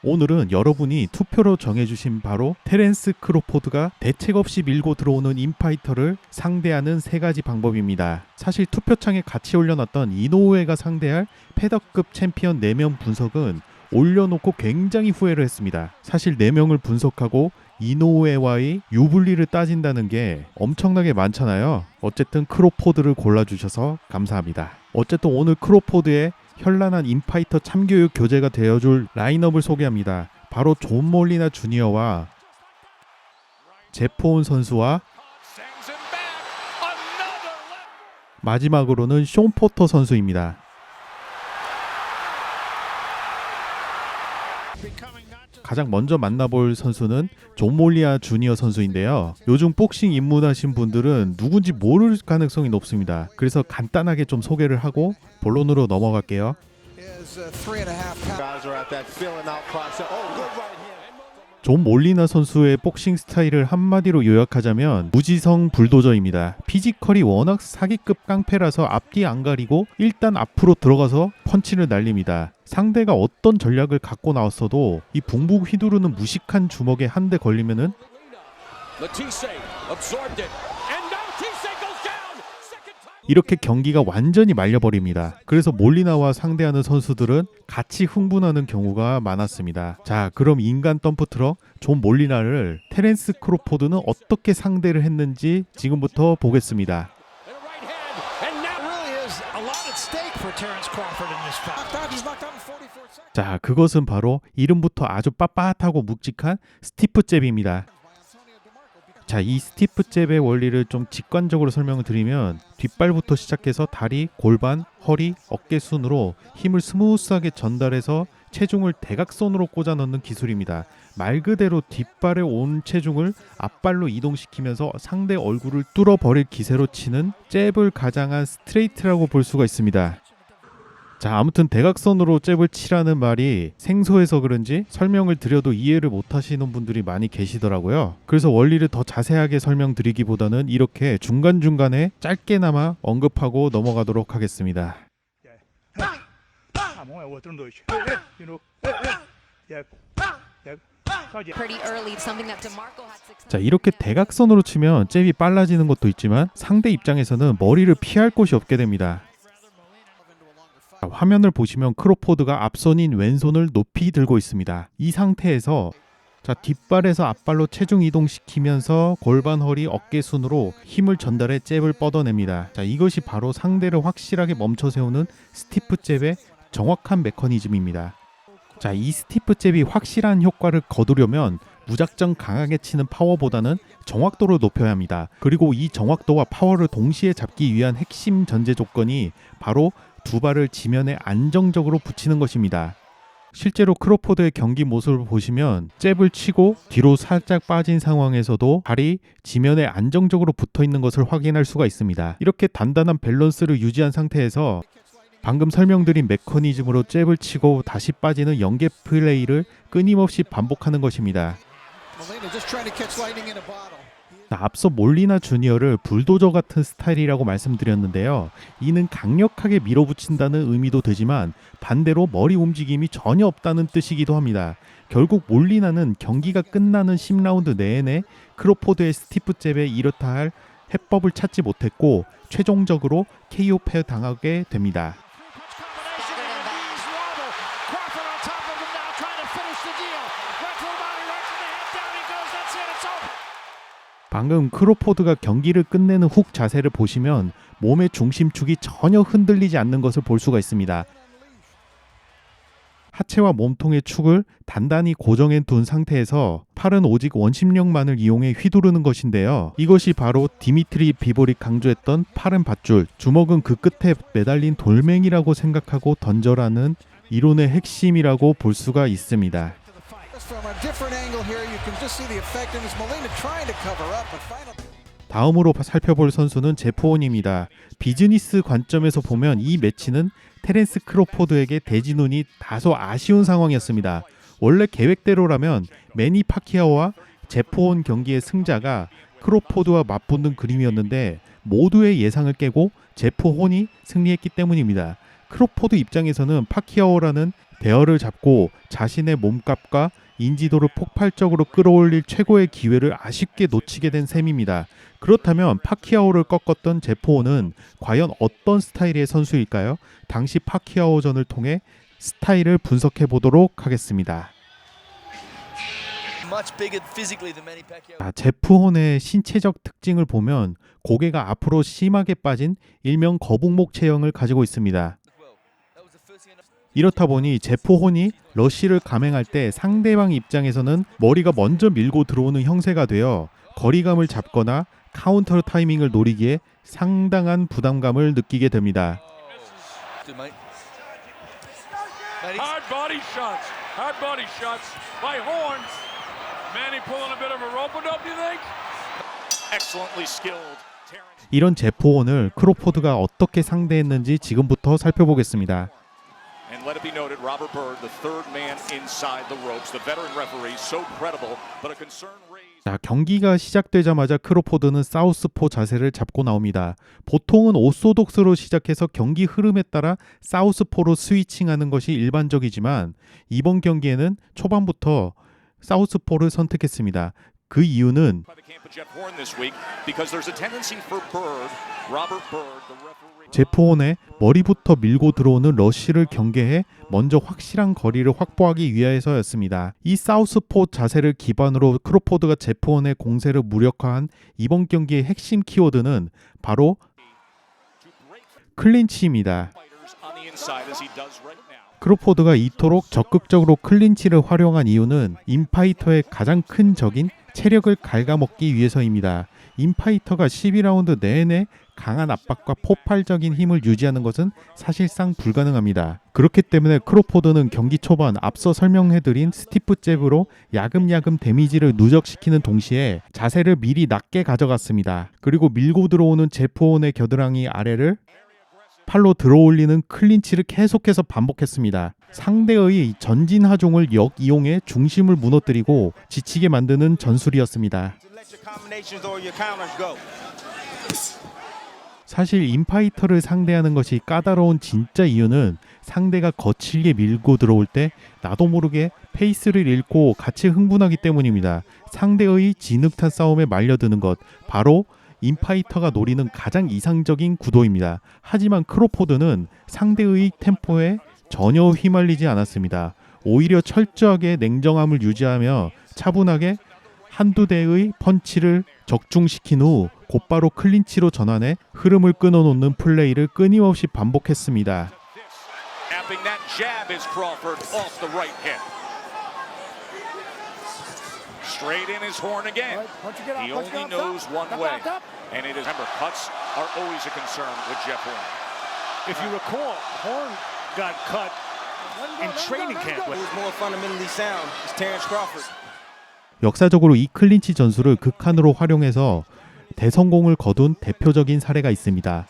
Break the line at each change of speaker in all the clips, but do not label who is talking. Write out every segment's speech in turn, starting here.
오늘은 여러분이 투표로 정해주신 바로 테렌스 크로포드가 대책 없이 밀고 들어오는 인파이터를 상대하는 세 가지 방법입니다. 사실 투표창에 같이 올려놨던 이노우에가 상대할 패더급 챔피언 4명 분석은 올려놓고 굉장히 후회를 했습니다. 사실 4명을 분석하고 이노우에와의 유불리를 따진다는 게 엄청나게 많잖아요. 어쨌든 크로포드를 골라주셔서 감사합니다. 어쨌든 오늘 크로포드의 현란한 인파이터 참교육 교재가 되어줄 라인업을 소개합니다. 바로 존 몰리나 주니어와 제프 온 선수와 마지막으로는 숀 포터 선수입니다. 가장 먼저 만나볼 선수는 존 몰리나 주니어 선수인데요. 요즘 복싱 입문하신 분들은 누군지 모를 가능성이 높습니다. 그래서 간단하게 좀 소개를 하고 본론으로 넘어갈게요. 존 몰리나 선수의 복싱 스타일을 한마디로 요약하자면 무지성 불도저입니다. 피지컬이 워낙 사기급 깡패라서 앞뒤 안 가리고 일단 앞으로 들어가서 펀치를 날립니다. 상대가 어떤 전략을 갖고 나왔어도 이 붕붕 휘두르는 무식한 주먹에 한 대 걸리면은 이렇게 경기가 완전히 말려버립니다. 그래서 몰리나와 상대하는 선수들은 같이 흥분하는 경우가 많았습니다. 자, 그럼 인간 덤프트럭 존 몰리나를 테렌스 크로포드는 어떻게 상대를 했는지 지금부터 보겠습니다. 자, 그것은 바로 이름부터 아주 빳빳하고 묵직한 스티프 잽입니다. 자, 이 스티프 잽의 원리를 좀 직관적으로 설명을 드리면 뒷발부터 시작해서 다리, 골반, 허리, 어깨 순으로 힘을 스무스하게 전달해서 체중을 대각선으로 꽂아 넣는 기술입니다. 말 그대로 뒷발에 온 체중을 앞발로 이동시키면서 상대 얼굴을 뚫어버릴 기세로 치는 잽을 가장한 스트레이트라고 볼 수가 있습니다. 자, 아무튼 대각선으로 잽을 치라는 말이 생소해서 그런지 설명을 드려도 이해를 못하시는 분들이 많이 계시더라고요. 그래서 원리를 더 자세하게 설명드리기보다는 이렇게 중간중간에 짧게나마 언급하고 넘어가도록 하겠습니다. 자, 이렇게 대각선으로 치면 잽이 빨라지는 것도 있지만 상대 입장에서는 머리를 피할 곳이 없게 됩니다. 화면을 보시면 크로포드가 앞손인 왼손을 높이 들고 있습니다. 이 상태에서 자, 뒷발에서 앞발로 체중 이동시키면서 골반, 허리, 어깨 순으로 힘을 전달해 잽을 뻗어냅니다. 자, 이것이 바로 상대를 확실하게 멈춰 세우는 스티프 잽의 정확한 메커니즘입니다. 자, 이 스티프 잽이 확실한 효과를 거두려면 무작정 강하게 치는 파워보다는 정확도를 높여야 합니다. 그리고 이 정확도와 파워를 동시에 잡기 위한 핵심 전제 조건이 바로 두 발을 지면에 안정적으로 붙이는 것입니다. 실제로 크로포드의 경기 모습을 보시면 잽을 치고 뒤로 살짝 빠진 상황에서도 발이 지면에 안정적으로 붙어 있는 것을 확인할 수가 있습니다. 이렇게 단단한 밸런스를 유지한 상태에서 방금 설명드린 메커니즘으로 잽을 치고 다시 빠지는 연계 플레이를 끊임없이 반복하는 것입니다. 앞서 몰리나 주니어를 불도저 같은 스타일이라고 말씀드렸는데요. 이는 강력하게 밀어붙인다는 의미도 되지만 반대로 머리 움직임이 전혀 없다는 뜻이기도 합니다. 결국 몰리나는 경기가 끝나는 10라운드 내내 크로포드의 스티프 잽에 이렇다 할 해법을 찾지 못했고 최종적으로 KO 패 당하게 됩니다. 방금 크로포드가 경기를 끝내는 훅 자세를 보시면 몸의 중심축이 전혀 흔들리지 않는 것을 볼 수가 있습니다. 하체와 몸통의 축을 단단히 고정해 둔 상태에서 팔은 오직 원심력만을 이용해 휘두르는 것인데요. 이것이 바로 디미트리 비볼이 강조했던 팔은 밧줄, 주먹은 그 끝에 매달린 돌멩이라고 생각하고 던져라는 이론의 핵심이라고 볼 수가 있습니다. 다음으로 살펴볼 선수는 제프 온입니다. 비즈니스 관점에서 보면 이 매치는 테렌스 크로포드에게 대진운이 다소 아쉬운 상황이었습니다. 원래 계획대로라면 매니 파키아오와 제프 온 경기의 승자가 크로포드와 맞붙는 그림이었는데 모두의 예상을 깨고 제프 혼이 승리했기 때문입니다. 크로포드 입장에서는 파키아오라는 대열을 잡고 자신의 몸값과 인지도를 폭발적으로 끌어올릴 최고의 기회를 아쉽게 놓치게 된 셈입니다. 그렇다면 파키아오를 꺾었던 제포오는 과연 어떤 스타일의 선수일까요? 당시 파키아오전을 통해 스타일을 분석해 보도록 하겠습니다. 제프혼의 신체적 특징을 보면 고개가 앞으로 심하게 빠진 일명 거북목 체형을 가지고 있습니다. 이렇다 보니 제포혼이 러쉬를 감행할 때 상대방 입장에서는 머리가 먼저 밀고 들어오는 형세가 되어 거리감을 잡거나 카운터 타이밍을 노리기에 상당한 부담감을 느끼게 됩니다. 이런 제포혼을 크로포드가 어떻게 상대했는지 지금부터 살펴보겠습니다.
And let it be noted, Robert Byrd, the third man inside the ropes. The veteran referee, so credible, but a concern raised.
자, 경기가 시작되자마자 크로포드는 사우스포 자세를 잡고 나옵니다. 보통은 오소독스로 시작해서 경기 흐름에 따라 사우스포로 스위칭하는 것이 일반적이지만 이번 경기에는 초반부터 사우스포를 선택했습니다. 그 이유는 제포혼의 머리부터 밀고 들어오는 러쉬를 경계해 먼저 확실한 거리를 확보하기 위해서였습니다. 이 사우스포 자세를 기반으로 크로포드가 제포혼의 공세를 무력화한 이번 경기의 핵심 키워드는 바로 클린치입니다. 크로포드가 이토록 적극적으로 클린치를 활용한 이유는 인파이터의 가장 큰 적인 체력을 갉아먹기 위해서입니다. 인파이터가 12라운드 내내 강한 압박과 폭발적인 힘을 유지하는 것은 사실상 불가능합니다. 그렇기 때문에 크로포드는 경기 초반 앞서 설명해드린 스티프 잽으로 야금야금 데미지를 누적시키는 동시에 자세를 미리 낮게 가져갔습니다. 그리고 밀고 들어오는 제포혼의 겨드랑이 아래를 팔로 들어올리는 클린치를 계속해서 반복했습니다. 상대의 전진하종을 역이용해 중심을 무너뜨리고 지치게 만드는 전술이었습니다. 사실 인파이터를 상대하는 것이 까다로운 진짜 이유는 상대가 거칠게 밀고 들어올 때 나도 모르게 페이스를 잃고 같이 흥분하기 때문입니다. 상대의 진흙탕 싸움에 말려드는 것, 바로 인파이터가 노리는 가장 이상적인 구도입니다. 하지만 크로포드는 상대의 템포에 전혀 휘말리지 않았습니다. 오히려 철저하게 냉정함을 유지하며 차분하게 한두 대의 펀치를 적중시킨 후 곧바로 클린치로 전환해 흐름을 끊어놓는 플레이를 끊임없이 반복했습니다.
Straight in his horn again. He only knows one way, and it is. Remember, cuts are always a concern with Jeff Horn.
If you recall, Horn got cut in training camp.
Who was more fundamentally sound is Terrence Crawford.
역사적으로 이 클린치 전술을 극한으로 활용해서 대성공을 거둔 대표적인 사례가 있습니다.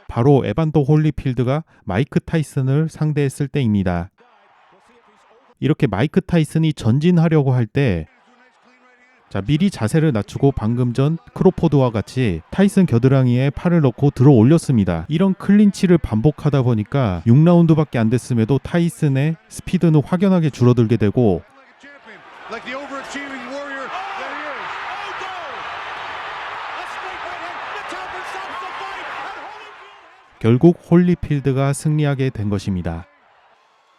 바로 에반더 홀리필드가 마이크 타이슨을 상대했을 때입니다. 이렇게 마이크 타이슨이 전진하려고 할 때 미리 자세를 낮추고 방금 전 크로포드와 같이 타이슨 겨드랑이에 팔을 넣고 들어 올렸습니다. 이런 클린치를 반복하다 보니까 6라운드밖에 안 됐음에도 타이슨의 스피드는 확연하게 줄어들게 되고 결국 홀리필드가 승리하게 된 것입니다.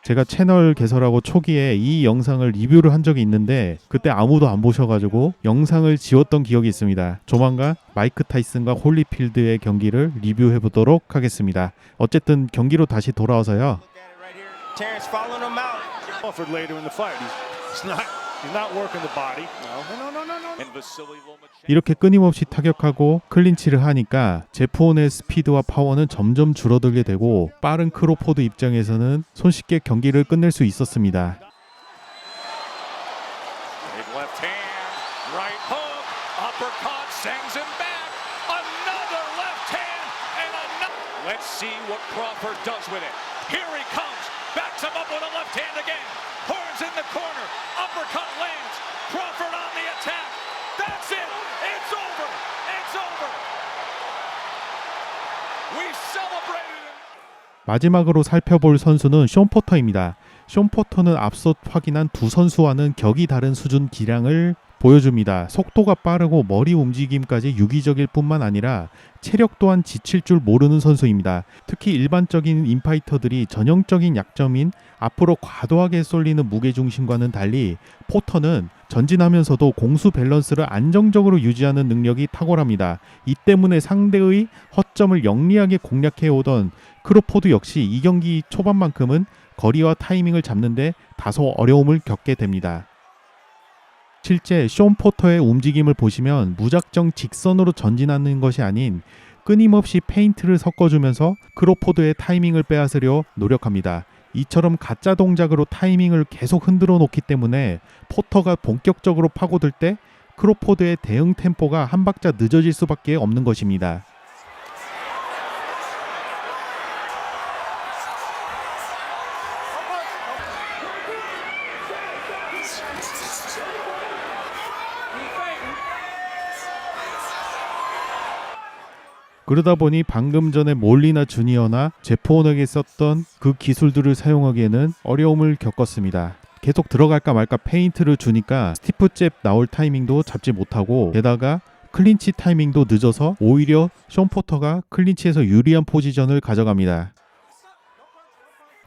제가 채널 개설하고 초기에 이 영상을 리뷰를 한 적이 있는데 그때 아무도 안 보셔가지고 영상을 지웠던 기억이 있습니다. 조만간 마이크 타이슨과 홀리필드의 경기를 리뷰해 보도록 하겠습니다. 어쨌든 경기로 다시 돌아와서요. 이렇게 끊임없이 타격하고 클린치를 하니까 제포혼의 스피드와 파워는 점점 줄어들게 되고 빠른 크로포드 입장에서는 손쉽게 경기를 끝낼 수 있었습니다.
Crawford on the attack. That's it. It's over. It's over. We celebrated it.
마지막으로 살펴볼 선수는 숀 포터입니다. 숀 포터는 앞서 확인한 두 선수와는 격이 다른 수준 기량을 보여줍니다. 속도가 빠르고 머리 움직임까지 유기적일 뿐만 아니라 체력 또한 지칠 줄 모르는 선수입니다. 특히 일반적인 인파이터들이 전형적인 약점인 앞으로 과도하게 쏠리는 무게중심과는 달리 포터는 전진하면서도 공수 밸런스를 안정적으로 유지하는 능력이 탁월합니다. 이 때문에 상대의 허점을 영리하게 공략해오던 크로포드 역시 이 경기 초반만큼은 거리와 타이밍을 잡는데 다소 어려움을 겪게 됩니다. 실제 숀 포터의 움직임을 보시면 무작정 직선으로 전진하는 것이 아닌 끊임없이 페인트를 섞어주면서 크로포드의 타이밍을 빼앗으려 노력합니다. 이처럼 가짜 동작으로 타이밍을 계속 흔들어 놓기 때문에 포터가 본격적으로 파고들 때 크로포드의 대응 템포가 한 박자 늦어질 수밖에 없는 것입니다. 그러다 보니 방금 전에 몰리나 주니어나 제포원에게 썼던 그 기술들을 사용하기에는 어려움을 겪었습니다. 계속 들어갈까 말까 페인트를 주니까 스티프 잽 나올 타이밍도 잡지 못하고 게다가 클린치 타이밍도 늦어서 오히려 숀 포터가 클린치에서 유리한 포지션을 가져갑니다.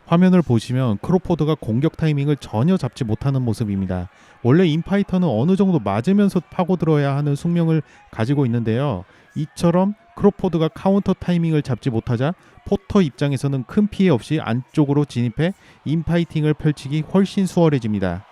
화면을 보시면 크로포드가 공격 타이밍을 전혀 잡지 못하는 모습입니다. 원래 인파이터는 어느 정도 맞으면서 파고들어야 하는 숙명을 가지고 있는데요. 이처럼 크로포드가 카운터 타이밍을 잡지 못하자 포터 입장에서는 큰 피해 없이 안쪽으로 진입해 인파이팅을 펼치기 훨씬 수월해집니다.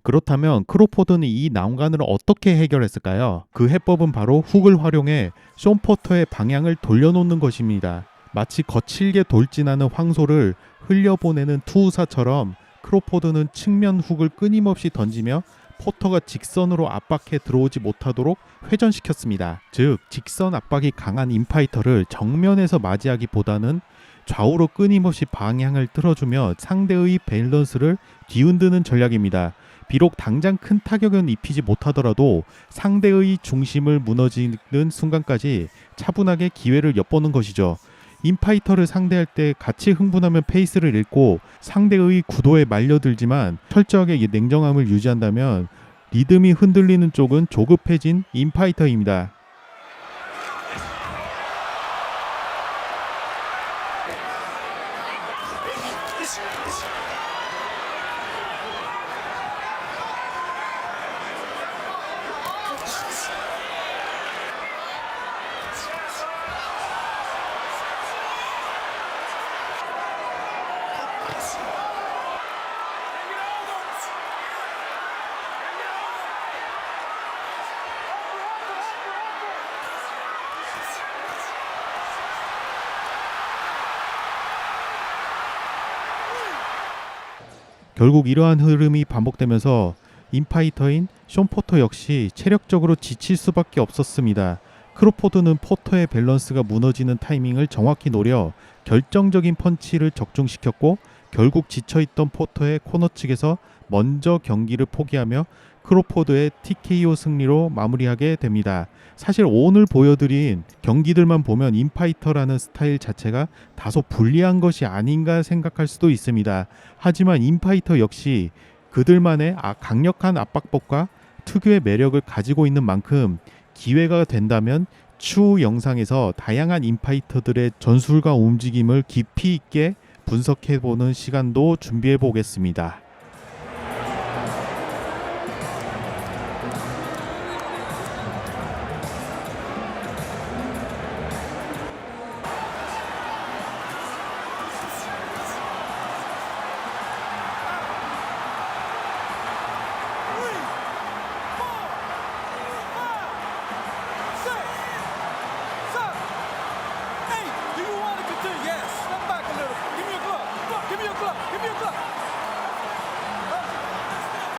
그렇다면 크로포드는 이 난관을 어떻게 해결했을까요? 그 해법은 바로 훅을 활용해 숀 포터의 방향을 돌려놓는 것입니다. 마치 거칠게 돌진하는 황소를 흘려보내는 투우사처럼 크로포드는 측면 훅을 끊임없이 던지며 포터가 직선으로 압박해 들어오지 못하도록 회전시켰습니다. 즉 직선 압박이 강한 인파이터를 정면에서 맞이하기보다는 좌우로 끊임없이 방향을 틀어주며 상대의 밸런스를 뒤흔드는 전략입니다. 비록 당장 큰 타격은 입히지 못하더라도 상대의 중심을 무너지는 순간까지 차분하게 기회를 엿보는 것이죠. 인파이터를 상대할 때 같이 흥분하면 페이스를 잃고 상대의 구도에 말려들지만 철저하게 냉정함을 유지한다면 리듬이 흔들리는 쪽은 조급해진 인파이터입니다. 결국 이러한 흐름이 반복되면서 인파이터인 숀 포터 역시 체력적으로 지칠 수밖에 없었습니다. 크로포드는 포터의 밸런스가 무너지는 타이밍을 정확히 노려 결정적인 펀치를 적중시켰고 결국 지쳐있던 포터의 코너 측에서 먼저 경기를 포기하며 크로포드의 TKO 승리로 마무리하게 됩니다. 사실 오늘 보여드린 경기들만 보면 인파이터라는 스타일 자체가 다소 불리한 것이 아닌가 생각할 수도 있습니다. 하지만 인파이터 역시 그들만의 강력한 압박법과 특유의 매력을 가지고 있는 만큼 기회가 된다면 추후 영상에서 다양한 인파이터들의 전술과 움직임을 깊이 있게 분석해보는 시간도 준비해 보겠습니다.